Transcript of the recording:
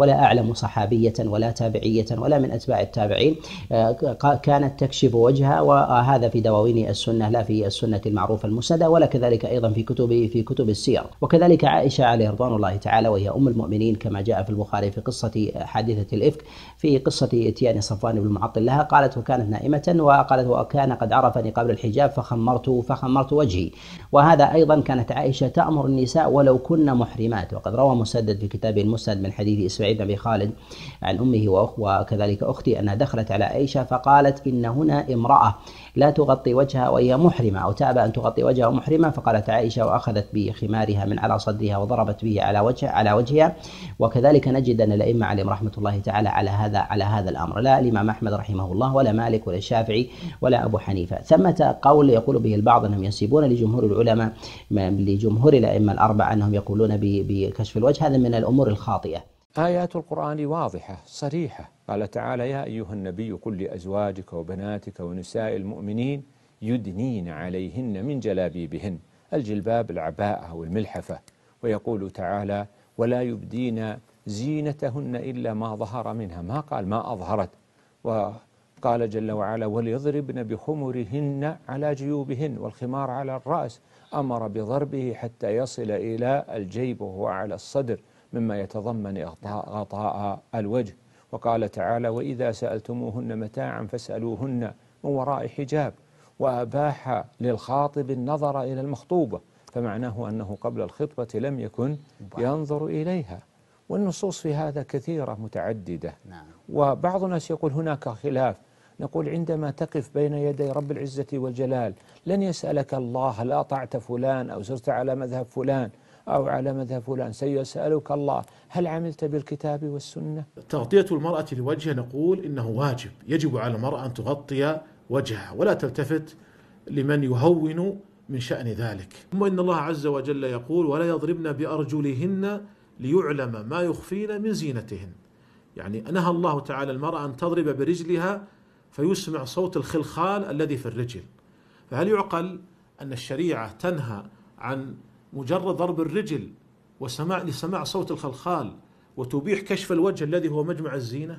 ولا أعلم صحابية ولا تابعية ولا من أتباع التابعين كانت تكشف وجهها، وهذا في دواوين السنة لا في السنة المعروفة المسندة، ولا كذلك أيضا في كتب السير. وكذلك عائشة عليه رضوان الله تعالى وهي أم المؤمنين كما جاء في البخاري في قصة حادثة الإفك، في قصة إتيان صفوان بن المعطل لها، قالت وكانت نائمة وقالت وكان قد عرفني قبل الحجاب فخمرت وجهي. وهذا أيضا كانت عائشة تأمر النساء ولو كن محرمات. وقد روى مسدد في كتابه المسند من حديث إسماعيل بن أبي خالد عن أمه وكذلك أختي أنها دخلت على عائشة فقالت إن هنا امرأة لا تغطي وجهها وهي محرمة أو تأبى أن تغطي وجهها محرمة، فقالت عائشة وأخذت بخمارها من على صدرها وضربت به على وجهها. وكذلك نجد أن الأئمة عليهم رحمة الله تعالى على هذا الأمر، لا الإمام أحمد رحمه الله ولا مالك ولا الشافعي ولا أبو حنيفة. ثمة قول يقول به البعض أنهم ينسبون لجمهور العلماء لجمهور الأئمة الأربعة أنهم يقولون بكشف الوجه، هذا من الأمور الخاطئة. آيات القرآن واضحة صريحة، قال تعالى يا أيها النبي قل لأزواجك وبناتك ونساء المؤمنين يدنين عليهن من جلابيبهن، الجلباب العباءة والملحفة. ويقول تعالى ولا يبدين زينتهن إلا ما ظهر منها، ما قال ما أظهرت. وقال جل وعلا وليضربن بخمرهن على جيوبهن، والخمار على الرأس، أمر بضربه حتى يصل إلى الجيب وهو على الصدر مما يتضمن غطاء الوجه. وقال تعالى وإذا سألتموهن متاعا فاسألوهن من وراء حجاب، وأباح للخاطب النظر إلى المخطوبة، فمعناه أنه قبل الخطبة لم يكن ينظر إليها. والنصوص في هذا كثيرة متعددة. وبعض الناس يقول هناك خلاف، نقول عندما تقف بين يدي رب العزة والجلال لن يسألك الله هل أطعت فلان أو سرت على مذهب فلان أو على مذهب فلان، سيسألك الله هل عملت بالكتاب والسنة. تغطية المرأة لوجهها نقول إنه واجب، يجب على المرأة أن تغطي وجهها ولا تلتفت لمن يهون من شأن ذلك. ثم إن الله عز وجل يقول ولا يضربن بأرجلهن ليعلم ما يخفين من زينتهن، يعني نهى الله تعالى المرأة أن تضرب برجلها فيسمع صوت الخلخال الذي في الرجل. فهل يعقل أن الشريعة تنهى عن مجرد ضرب الرجل لسماع صوت الخلخال وتبيح كشف الوجه الذي هو مجمع الزينة؟